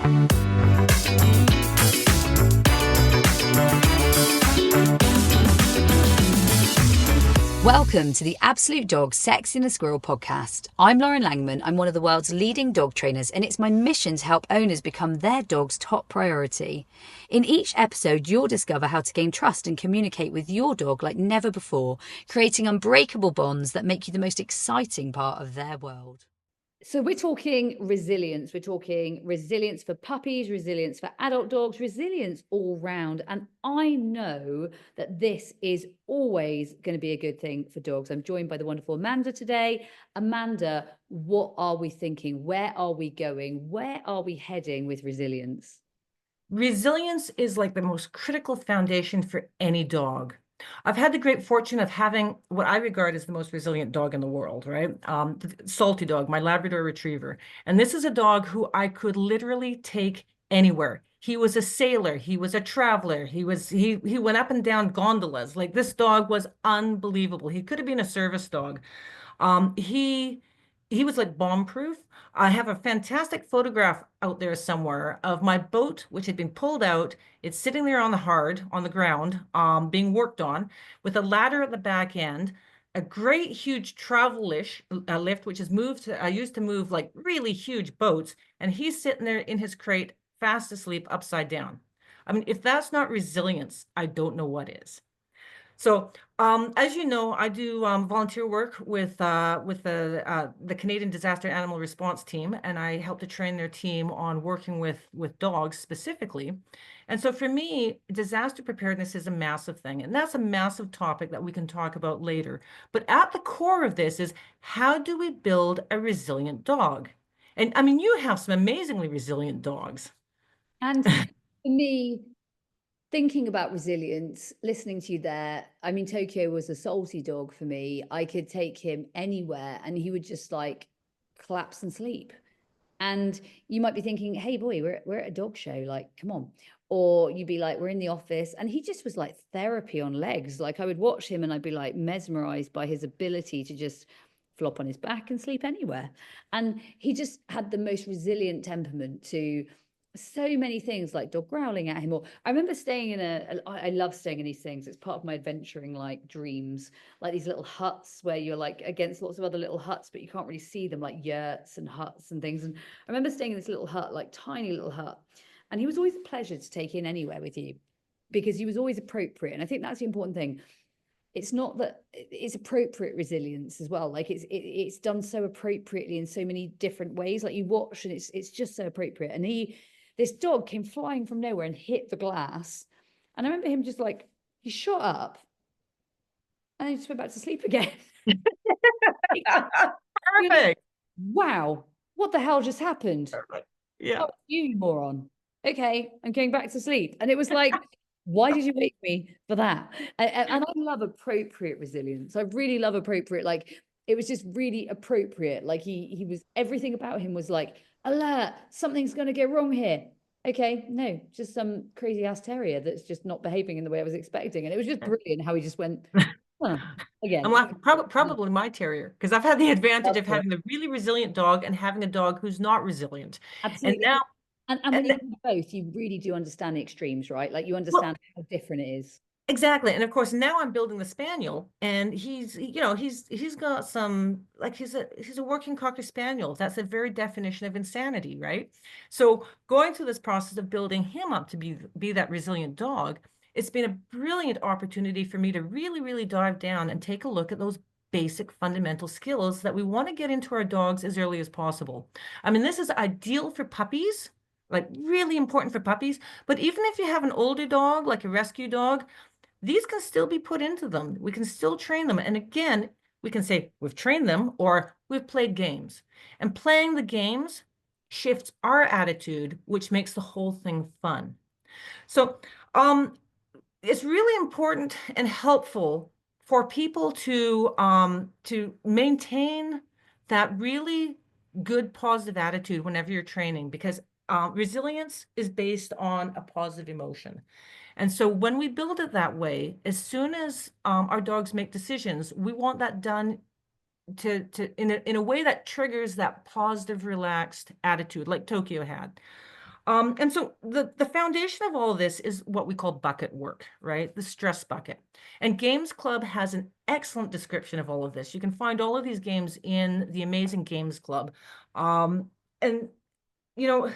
Welcome to the Absolute Dog Sex in a Squirrel podcast. I'm Lauren Langman. I'm one of the world's leading dog trainers, and it's my mission to help owners become their dog's top priority. In each episode, you'll discover how to gain trust and communicate with your dog like never before, creating unbreakable bonds that make you the most exciting part of their world. So we're talking resilience. We're talking resilience for puppies, resilience for adult dogs, resilience all round. And I know that this is always going to be a good thing for dogs. I'm joined by the wonderful Amanda today. Amanda, what are we thinking? Where are we going? Where are we heading with resilience? Resilience is like the most critical foundation for any dog. I've had the great fortune of having what I regard as the most resilient dog in the world, right? The Salty dog, my Labrador retriever. And this is a dog who I could literally take anywhere. He was a sailor. He was a traveler. He went up and down gondolas. Like, this dog was unbelievable. He could have been a service dog. He was like bomb-proof. I have a fantastic photograph out there somewhere of my boat, which had been pulled out. It's sitting there on the ground, being worked on, with a ladder at the back end, a great huge lift, which is used to move like really huge boats, and he's sitting there in his crate, fast asleep, upside down. I mean, if that's not resilience, I don't know what is. So, as you know, I do volunteer work with the Canadian Disaster Animal Response Team, and I help to train their team on working with dogs specifically. And so for me, disaster preparedness is a massive thing, and that's a massive topic that we can talk about later. But at the core of this is, how do we build a resilient dog? And I mean, you have some amazingly resilient dogs. And for me, thinking about resilience, listening to you there, I mean, Tokyo was a salty dog for me. I could take him anywhere and he would just like collapse and sleep. And you might be thinking, hey boy, we're at a dog show, like, come on. Or you'd be like, we're in the office. And he just was like therapy on legs. Like, I would watch him and I'd be like mesmerized by his ability to just flop on his back and sleep anywhere. And he just had the most resilient temperament to so many things, like dog growling at him. Or I remember staying in I love staying in these things. It's part of my adventuring like dreams, like these little huts where you're like against lots of other little huts, but you can't really see them, like yurts and huts and things. And I remember staying in this little hut, like tiny little hut, and he was always a pleasure to take in anywhere with you because he was always appropriate. And I think that's the important thing. It's not that it's appropriate resilience as well. Like it's done so appropriately in so many different ways. Like you watch and it's just so appropriate. And this dog came flying from nowhere and hit the glass. And I remember him just like, he shot up and he just went back to sleep again. Perfect. Wow, what the hell just happened? Yeah. Oh, you moron. Okay, I'm going back to sleep. And it was like, why did you wake me for that? And I love appropriate resilience. I really love appropriate. Like, it was just really appropriate. Like he was, everything about him was like, alert, something's going to go wrong here. Okay, no, just some crazy ass terrier that's just not behaving in the way I was expecting. And it was just brilliant how he just went, huh, again. I'm laughing, probably my terrier, because I've had the advantage of having a really resilient dog and having a dog who's not resilient. Absolutely. And now, and when you do both, you really do understand the extremes, right? Like you understand how different it is. Exactly. And of course, now I'm building the Spaniel, and he's got some, like, he's a working Cocker Spaniel. That's the very definition of insanity, right? So going through this process of building him up to be that resilient dog, it's been a brilliant opportunity for me to really, really dive down and take a look at those basic fundamental skills that we want to get into our dogs as early as possible. I mean, this is ideal for puppies, like really important for puppies, but even if you have an older dog, like a rescue dog, these can still be put into them. We can still train them. And again, we can say we've trained them or we've played games. And playing the games shifts our attitude, which makes the whole thing fun. So it's really important and helpful for people to maintain that really good positive attitude whenever you're training, because resilience is based on a positive emotion. And so when we build it that way, as soon as our dogs make decisions, we want that done in a way that triggers that positive, relaxed attitude like Tokyo had. And so the foundation of all of this is what we call bucket work, right? The stress bucket. And Games Club has an excellent description of all of this. You can find all of these games in the amazing Games Club. And, you know,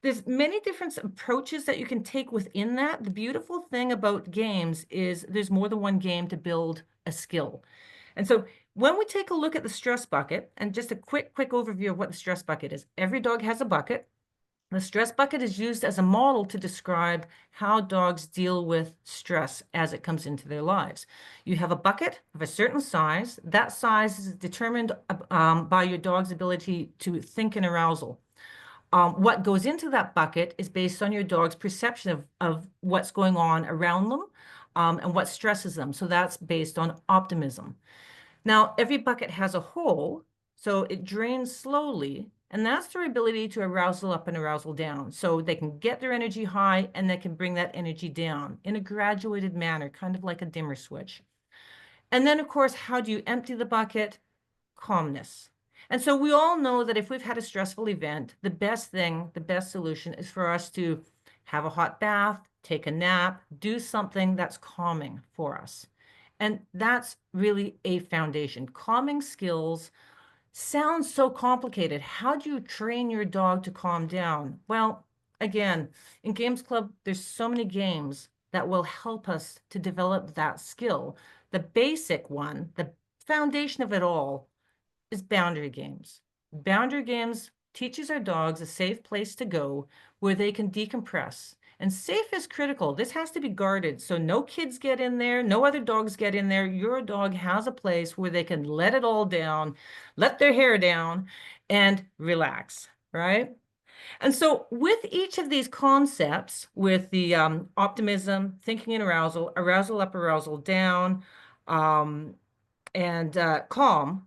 there's many different approaches that you can take within that. The beautiful thing about games is there's more than one game to build a skill. And so when we take a look at the stress bucket, and just a quick overview of what the stress bucket is, every dog has a bucket. The stress bucket is used as a model to describe how dogs deal with stress as it comes into their lives. You have a bucket of a certain size. That size is determined by your dog's ability to think and arousal. What goes into that bucket is based on your dog's perception of what's going on around them, and what stresses them. So that's based on optimism. Now, every bucket has a hole, so it drains slowly, and that's their ability to arousal up and arousal down. So they can get their energy high and they can bring that energy down in a graduated manner, kind of like a dimmer switch. And then, of course, how do you empty the bucket? Calmness. And so we all know that if we've had a stressful event, the best thing, the best solution is for us to have a hot bath, take a nap, do something that's calming for us. And that's really a foundation. Calming skills sounds so complicated. How do you train your dog to calm down? Well, again, in Games Club, there's so many games that will help us to develop that skill. The basic one, the foundation of it all, is boundary games. Boundary games teaches our dogs a safe place to go where they can decompress. And safe is critical. This has to be guarded. So no kids get in there, no other dogs get in there. Your dog has a place where they can let it all down, let their hair down, and relax, right? And so with each of these concepts, with the optimism, thinking and arousal, arousal up, arousal down, and calm,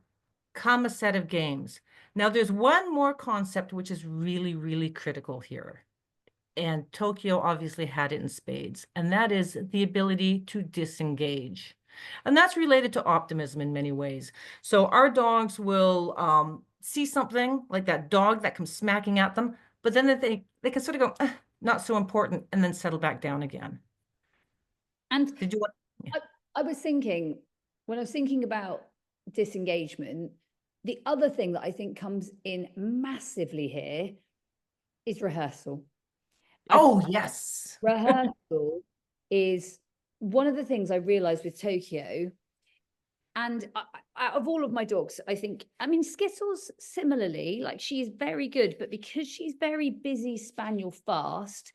come a set of games. Now, there's one more concept which is really, really critical here. And Tokyo obviously had it in spades, and that is the ability to disengage. And that's related to optimism in many ways. So our dogs will see something like that dog that comes smacking at them, but then they can sort of go, not so important, and then settle back down again. And Did you want? Yeah. I was thinking, when I was thinking about disengagement, the other thing that I think comes in massively here is rehearsal. I think Oh, yes. rehearsal is one of the things I realized with Tokyo. And out of all of my dogs, I think, I mean, Skittles similarly, like she's very good, but because she's very busy, spaniel fast,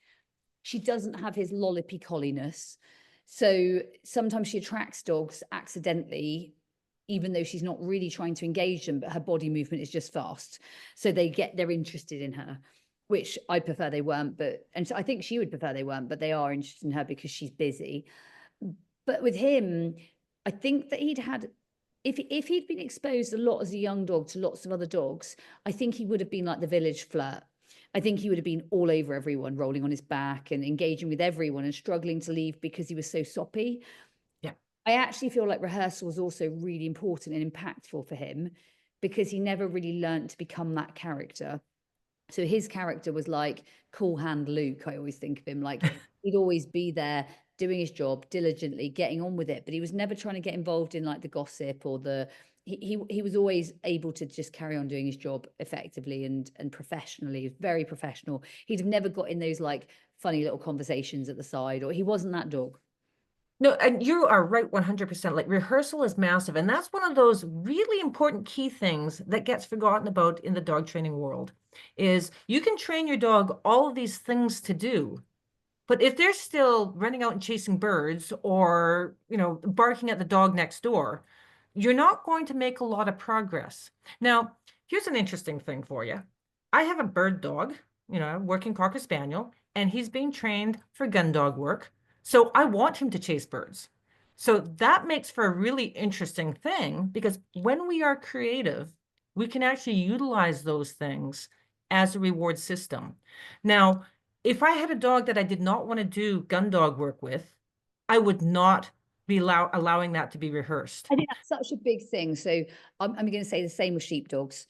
she doesn't have his lollipy colliness. So sometimes she attracts dogs accidentally, even though she's not really trying to engage them, but her body movement is just fast. So they're interested in her, which I prefer they weren't, and so I think she would prefer they weren't, but they are interested in her because she's busy. But with him, I think that if he'd been exposed a lot as a young dog to lots of other dogs, I think he would have been like the village flirt. I think he would have been all over everyone, rolling on his back and engaging with everyone and struggling to leave because he was so soppy. Yeah. I actually feel like rehearsal was also really important and impactful for him because he never really learned to become that character. So his character was like cool hand Luke. I always think of him like he'd always be there doing his job diligently, getting on with it, but he was never trying to get involved in like the gossip or the he was always able to just carry on doing his job effectively and professionally. He was very professional. He'd have never got in those like funny little conversations at the side, or he wasn't that dog. No, and you are right 100%. Like rehearsal is massive. And that's one of those really important key things that gets forgotten about in the dog training world is you can train your dog all of these things to do. But if they're still running out and chasing birds or, barking at the dog next door, you're not going to make a lot of progress. Now, here's an interesting thing for you. I have a bird dog, working Cocker Spaniel, and he's being trained for gun dog work. So I want him to chase birds. So that makes for a really interesting thing because when we are creative, we can actually utilize those things as a reward system. Now, if I had a dog that I did not want to do gun dog work with, I would not be allowing that to be rehearsed. I think that's such a big thing. So I'm going to say the same with sheepdogs.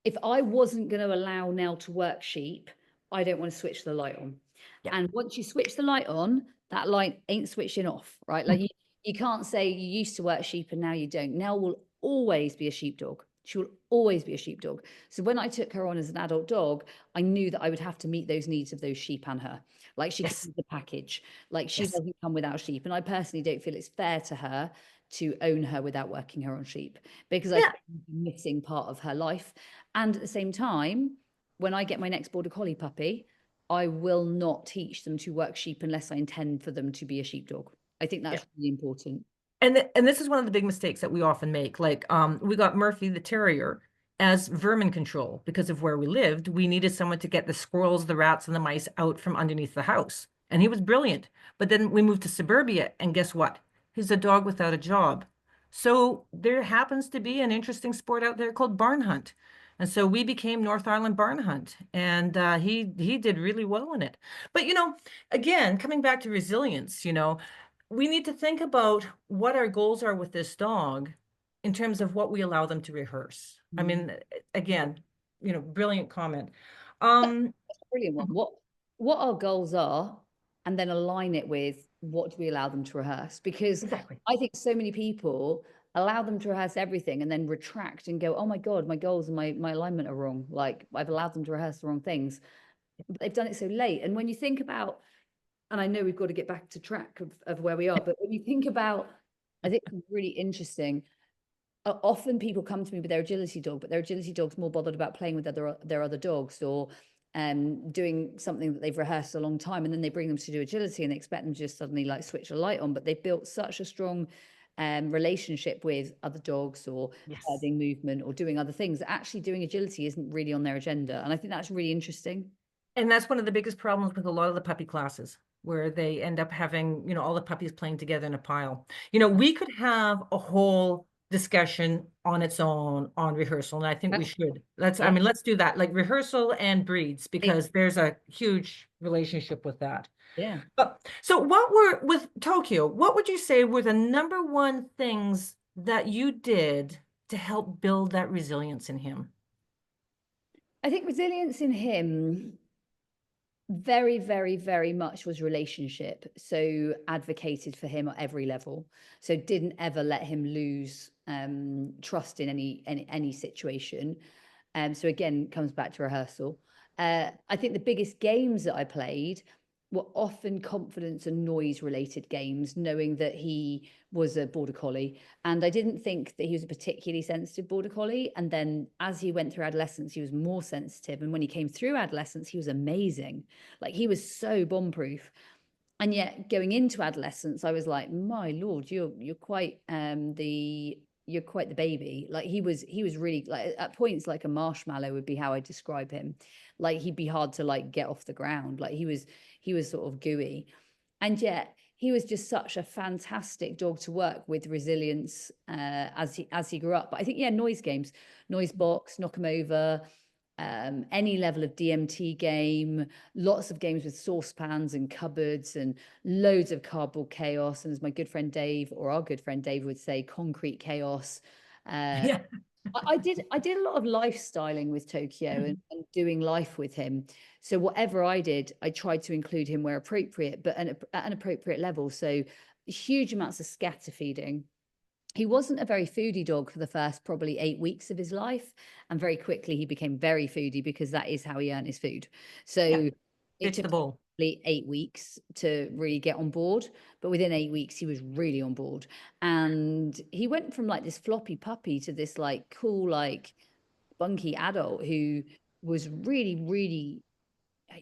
If I wasn't going to allow Nell to work sheep, I don't want to switch the light on. Yeah. And once you switch the light on, that light ain't switching off, right? Like you can't say you used to work sheep and now you don't. Nell will always be a sheepdog. She will always be a sheepdog. So when I took her on as an adult dog, I knew that I would have to meet those needs of those sheep and her. Like she Yes. comes the package. Like she Yes. doesn't come without sheep. And I personally don't feel it's fair to her to own her without working her on sheep because I Yeah. think it's a missing part of her life. And at the same time, when I get my next Border Collie puppy, I will not teach them to work sheep unless I intend for them to be a sheepdog. I think Yeah. that's really important. And this is one of the big mistakes that we often make. Like, we got Murphy the Terrier as vermin control because of where we lived. We needed someone to get the squirrels, the rats, and the mice out from underneath the house. And he was brilliant. But then we moved to suburbia, and guess what? He's a dog without a job. So there happens to be an interesting sport out there called barn hunt. And so we became North Island Barn Hunt, and he did really well in it. But again, coming back to resilience, we need to think about what our goals are with this dog in terms of what we allow them to rehearse. I Mm. mean, again, brilliant comment. That's Um, a brilliant one. What our goals are, and then align it with what do we allow them to rehearse? Because exactly. I think so many people allow them to rehearse everything and then retract and go, oh my God, my goals and my alignment are wrong. Like I've allowed them to rehearse the wrong things. But they've done it so late. And when you think about, and I know we've got to get back to track of where we are, but when you think about, I think it's really interesting. Often people come to me with their agility dog, but their agility dog's more bothered about playing with their other dogs or doing something that they've rehearsed a long time, and then they bring them to do agility and they expect them to just suddenly like switch a light on. But they've built such a strong relationship with other dogs or Yes. herding movement or doing other things that actually doing agility isn't really on their agenda. And I think that's really interesting. And that's one of the biggest problems with a lot of the puppy classes, where they end up having, all the puppies playing together in a pile. We could have a whole discussion on its own on rehearsal, and I think we should. I Yeah. mean, let's do that, like rehearsal and breeds, because there's a huge relationship with that. Yeah. But so with Tokyo, what would you say were the number one things that you did to help build that resilience in him? I think resilience in him very, very, very much was relationship. So advocated for him at every level. So didn't ever let him lose trust in any situation. So again, comes back to rehearsal. I think the biggest games that I played were often confidence and noise related games, knowing that he was a Border Collie. And I didn't think that he was a particularly sensitive Border Collie. And then as he went through adolescence, he was more sensitive. And when he came through adolescence, he was amazing. Like he was so bomb proof. And yet going into adolescence, I was like, my Lord, you're quite you're quite the baby. Like he was really like at points like a marshmallow would be how I describe him. Like he'd be hard to like get off the ground. Like he was sort of gooey. And yet he was just such a fantastic dog to work with resilience as he grew up. But I think yeah, noise games, noise box, knock him over, any level of DMT game, lots of games with saucepans and cupboards and loads of cardboard chaos. And as my good friend Dave, or our good friend Dave would say, concrete chaos. Uh, Yeah. I did a lot of lifestyling with Tokyo and doing life with him. So whatever I did, I tried to include him where appropriate, but at an appropriate level. So huge amounts of scatter feeding. He wasn't a very foodie dog for the first probably 8 weeks of his life. And very quickly he became very foodie because that is how he earned his food. Yeah. So it Ditch took the bowl. probably 8 weeks to really get on board. But within 8 weeks, he was really on board. And he went from like this floppy puppy to this like cool, like bunky adult who was really, really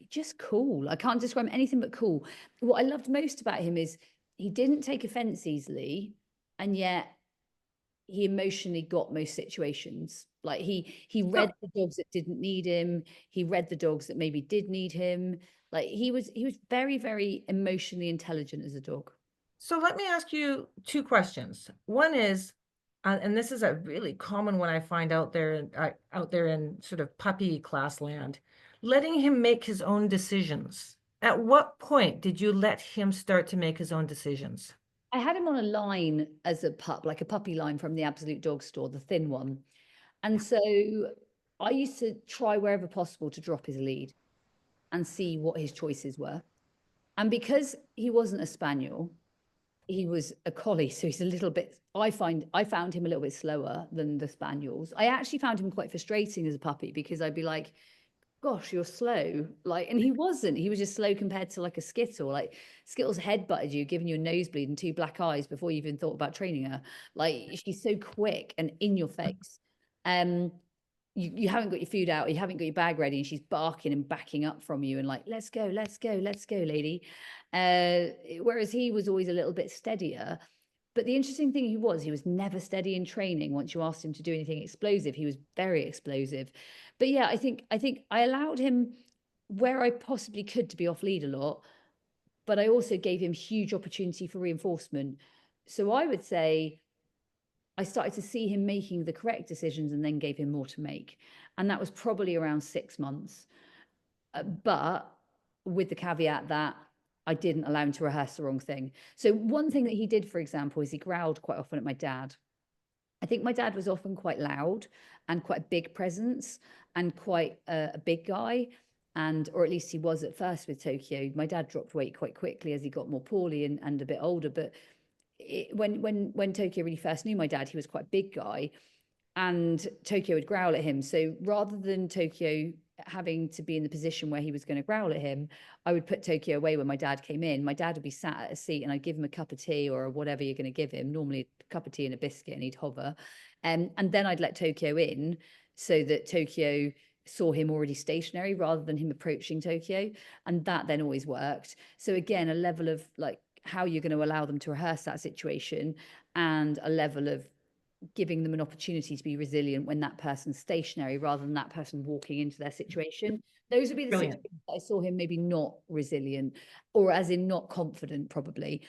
just cool. I can't describe anything but cool. What I loved most about him is he didn't take offense easily. And yet he emotionally got most situations. Like he read So, the dogs that didn't need him. He read the dogs that maybe did need him. Like he was very, very emotionally intelligent as a dog. so let me ask you two questions. One is, and this is a really common one I find out there in sort of puppy class land, letting him make his own decisions. At what point did you let him start to make his own decisions? I had him on a line as a pup, like a puppy line from the Absolute Dog Store, the thin one. And so I used to try wherever possible to drop his lead. and see what his choices were. And because he wasn't a spaniel, he was a collie, so he's a little bit, I found him a little bit slower than the spaniels. I actually found him quite frustrating as a puppy, because I'd be like, gosh, you're slow. Like, and he wasn't. He was just slow compared to like a Skittle. Like, Skittle's head butted you, giving you a nosebleed and two black eyes before you even thought about training her. Like, she's so quick and in your face. Um, you haven't got your food out, you haven't got your bag ready, and she's barking and backing up from you and like, let's go, let's go, let's go, lady. Whereas he was always a little bit steadier. But the interesting thing, he was never steady in training. Once you asked him to do anything explosive, he was very explosive. But yeah, I think I allowed him where I possibly could to be off lead a lot, but I also gave him huge opportunity for reinforcement. So I would say I started to see him making the correct decisions and then gave him more to make. And that was probably around 6 months. But with the caveat that I didn't allow him to rehearse the wrong thing. So one thing that he did, for example, is he growled quite often at my dad. I think my dad was often quite loud and quite a big presence and quite a big guy. And, or at least he was at first with Tokyo. My dad dropped weight quite quickly as he got more poorly and a bit older. But when Tokyo really first knew my dad, he was quite a big guy, and Tokyo would growl at him. So rather than Tokyo having to be in the position where he was going to growl at him, I would put Tokyo away when my dad came in. My dad would be sat at a seat and I'd give him a cup of tea or whatever you're going to give him, normally a cup of tea and a biscuit, and he'd hover. And then I'd let Tokyo in so that Tokyo saw him already stationary rather than him approaching Tokyo. And that then always worked. So again, a level of like how you're going to allow them to rehearse that situation, and a level of giving them an opportunity to be resilient when that person's stationary rather than that person walking into their situation. Those would be the Brilliant. situations that I saw him maybe not resilient, or as in not confident, probably.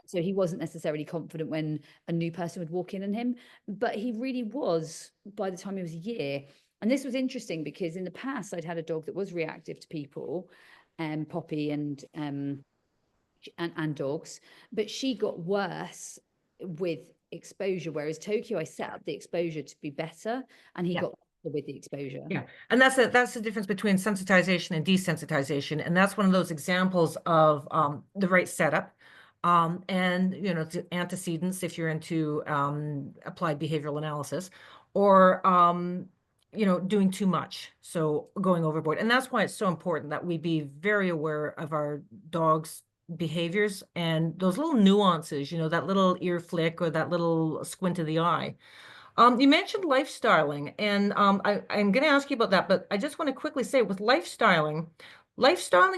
So he wasn't necessarily confident when a new person would walk in on him, but he really was by the time he was a year. And this was interesting because in the past I'd had a dog that was reactive to people, Poppy and dogs, but she got worse with exposure, whereas Tokyo, I set up the exposure to be better, and he Yeah. got better with the exposure. Yeah, and that's the difference between sensitization and desensitization, and that's one of those examples of the right setup, and the antecedents if you're into applied behavioral analysis, or doing too much, so going overboard, and that's why it's so important that we be very aware of our dogs' behaviors and those little nuances, that little ear flick or that little squint of the eye. You mentioned lifestyling, and I'm going to ask you about that, but I just want to quickly say with lifestyling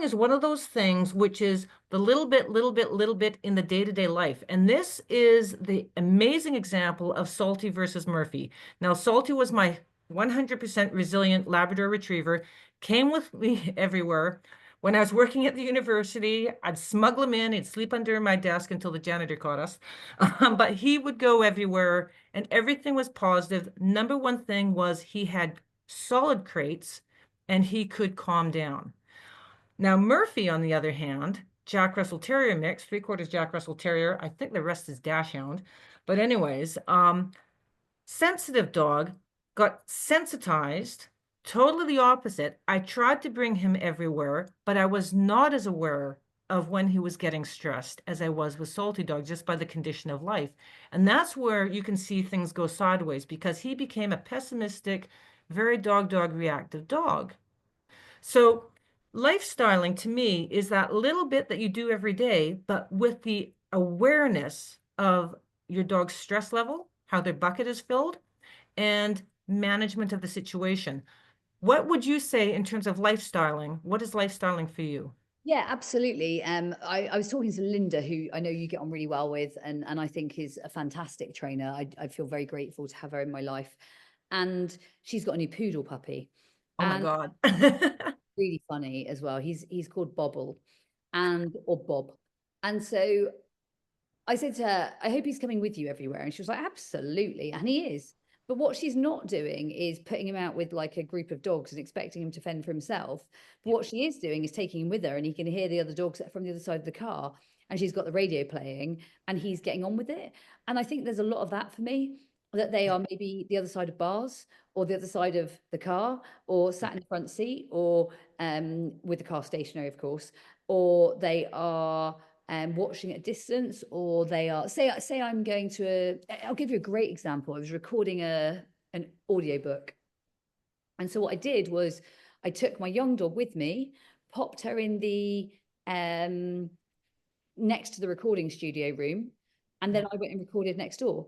is one of those things which is the little bit in the day-to-day life. And this is the amazing example of Salty versus Murphy. Now, Salty was my 100% resilient Labrador retriever, came with me everywhere. When I was working at the university, I'd smuggle him in, he'd sleep under my desk until the janitor caught us. But he would go everywhere and everything was positive. Number one thing was he had solid crates and he could calm down. Now, Murphy, on the other hand, Jack Russell Terrier mix, 3/4 Jack Russell Terrier. I think the rest is Dachshund. But anyways, sensitive dog, got sensitized, totally the opposite. I tried to bring him everywhere, but I was not as aware of when he was getting stressed as I was with Salty Dog, just by the condition of life. And that's where you can see things go sideways, because he became a pessimistic, very dog reactive dog. So lifestyling to me is that little bit that you do every day, but with the awareness of your dog's stress level, how their bucket is filled, and management of the situation. What would you say in terms of lifestyling? What is lifestyling for you? Yeah, absolutely. I was talking to Linda, who I know you get on really well with, and I think is a fantastic trainer. I feel very grateful to have her in my life. And she's got a new poodle puppy. Oh my And God. really funny as well. He's called Bobble, or Bob. And so I said to her, I hope he's coming with you everywhere. And she was like, absolutely. And he is. But what she's not doing is putting him out with like a group of dogs and expecting him to fend for himself. But what she is doing is taking him with her, and he can hear the other dogs from the other side of the car. And she's got the radio playing and he's getting on with it. And I think there's a lot of that for me, that they are maybe the other side of bars, or the other side of the car, or sat in the front seat, or with the car stationary, of course, or they are watching at a distance, or they are, say I'm going to I'll give you a great example. I was recording an audiobook. And so what I did was I took my young dog with me, popped her in the next to the recording studio room, and then I went and recorded next door.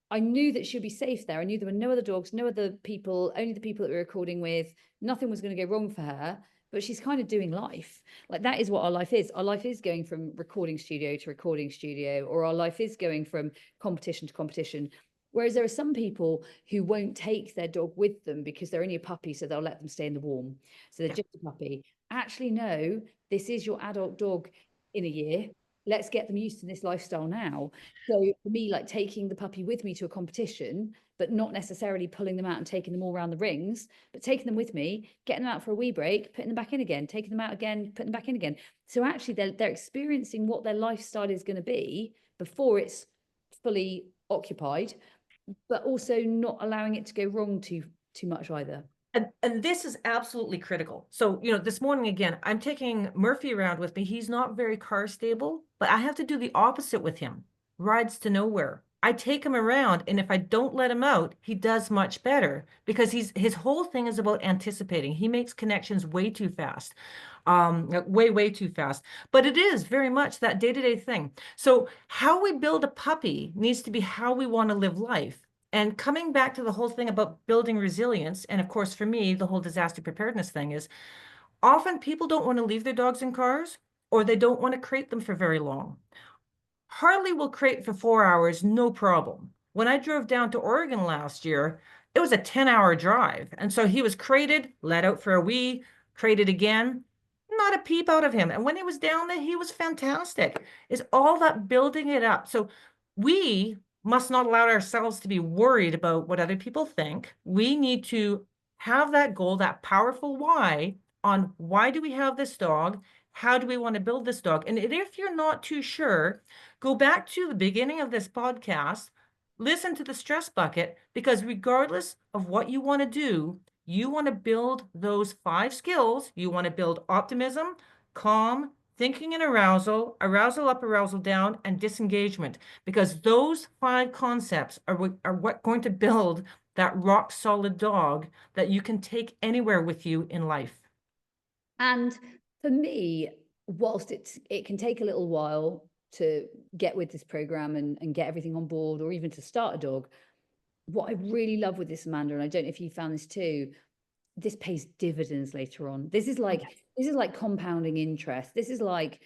I knew that she'd be safe there. I knew there were no other dogs, no other people, only the people that we were recording with. Nothing was going to go wrong for her, but she's kind of doing life. Like, that is what our life is. Our life is going from recording studio to recording studio, or our life is going from competition to competition. Whereas there are some people who won't take their dog with them because they're only a puppy, so they'll let them stay in the warm. So they're just a puppy. Actually, no, this is your adult dog in a year. Let's get them used to this lifestyle now. So for me, like, taking the puppy with me to a competition, but not necessarily pulling them out and taking them all around the rings, but taking them with me, getting them out for a wee break, putting them back in again, taking them out again, putting them back in again. So actually they're experiencing what their lifestyle is going to be before it's fully occupied, but also not allowing it to go wrong too much either. And this is absolutely critical. So, this morning, again, I'm taking Murphy around with me. He's not very car stable, but I have to do the opposite with him. Rides to nowhere. I take him around, and if I don't let him out, he does much better because his whole thing is about anticipating. He makes connections way too fast. Way too fast. But it is very much that day-to-day thing. So how we build a puppy needs to be how we want to live life. And coming back to the whole thing about building resilience, and of course, for me, the whole disaster preparedness thing is often people don't want to leave their dogs in cars, or they don't want to crate them for very long. Harley will crate for 4 hours, no problem. When I drove down to Oregon last year, it was a 10-hour drive. And so he was crated, let out for a wee, crated again, not a peep out of him. And when he was down there, he was fantastic. It's all that building it up. So we must not allow ourselves to be worried about what other people think. We need to have that goal, that powerful why on why do we have this dog? How do we want to build this dog? And if you're not too sure, go back to the beginning of this podcast, listen to the stress bucket, because regardless of what you want to do, you want to build those 5 skills. You want to build optimism, calm, thinking and arousal, arousal up, arousal down, and disengagement, because those 5 concepts are what going to build that rock solid dog that you can take anywhere with you in life. And for me, whilst it can take a little while to get with this program and get everything on board, or even to start a dog, what I really love with this, Amanda, and I don't know if you found this too, this pays dividends later on. This is like compounding interest. This is like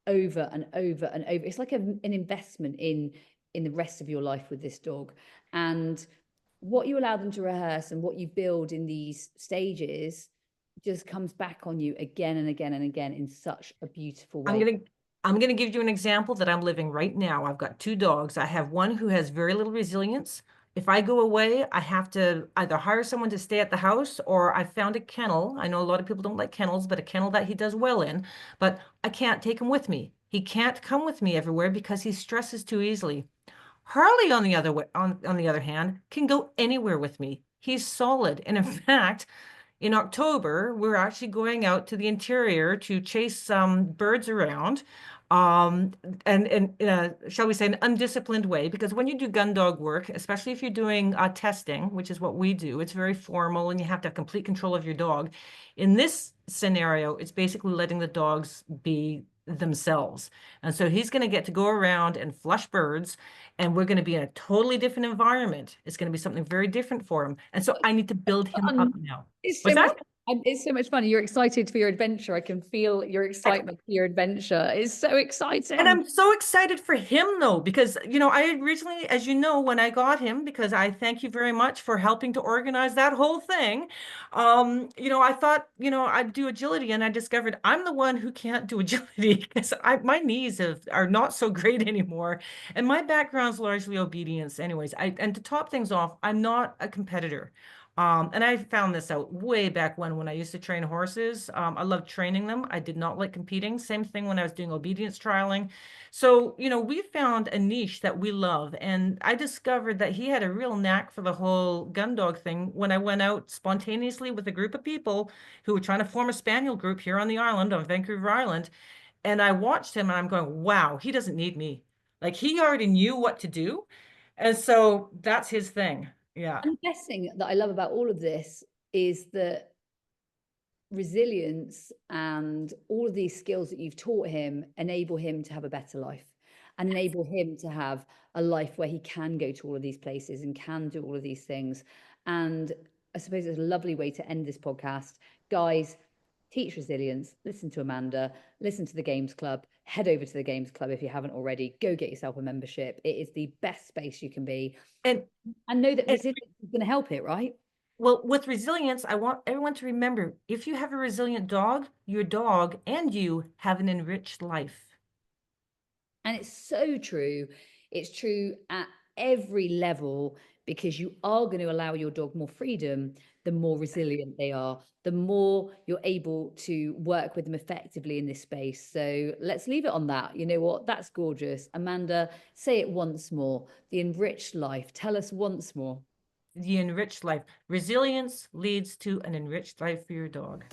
over and over and over. It's like an investment in the rest of your life with this dog. And what you allow them to rehearse and what you build in these stages just comes back on you again and again and again in such a beautiful way. I'm gonna give you an example that I'm living right now. I've got 2 dogs. I have one who has very little resilience. If I go away, I have to either hire someone to stay at the house, or I found a kennel. I know a lot of people don't like kennels, but a kennel that he does well in, but I can't take him with me. He can't come with me everywhere because he stresses too easily. Harley, on the other hand, can go anywhere with me. He's solid. And in fact, in October, we're actually going out to the interior to chase some birds around, and in a, shall we say, an undisciplined way. Because when you do gun dog work, especially if you're doing testing, which is what we do, it's very formal and you have to have complete control of your dog. In this scenario, it's basically letting the dogs be themselves. And so he's going to get to go around and flush birds, and we're going to be in a totally different environment. It's going to be something very different for him. And so I need to build him up now. It's What's so much that? it's so much fun. You're excited for your adventure. I can feel your excitement for your adventure. It's so exciting. And I'm so excited for him though, because, I originally, as you know, when I got him, because I thank you very much for helping to organize that whole thing. I thought, I'd do agility, and I discovered I'm the one who can't do agility because my knees are not so great anymore. And my background's largely obedience anyways. And to top things off, I'm not a competitor. And I found this out way back when I used to train horses. I loved training them. I did not like competing. Same thing when I was doing obedience trialing. So, we found a niche that we love. And I discovered that he had a real knack for the whole gun dog thing when I went out spontaneously with a group of people who were trying to form a spaniel group here on the island, on Vancouver Island. And I watched him and I'm going, wow, he doesn't need me. Like he already knew what to do. And so that's his thing. Yeah. I'm guessing that I love about all of this is that resilience and all of these skills that you've taught him enable him to have a better life and enable him to have a life where he can go to all of these places and can do all of these things. And I suppose it's a lovely way to end this podcast. Guys, teach resilience, listen to Amanda, listen to the Games Club, head over to the Games Club if you haven't already, go get yourself a membership. It is the best space you can be. And, And know that and resilience is going to help it, right? well, with resilience, I want everyone to remember if you have a resilient dog, your dog and you have an enriched life. And it's so true. It's true at every level because you are going to allow your dog more freedom, the more resilient they are, the more you're able to work with them effectively in this space. So let's leave it on that. You know what? That's gorgeous. Amanda, say it once more. The enriched life. Tell us once more. The enriched life. Resilience leads to an enriched life for your dog.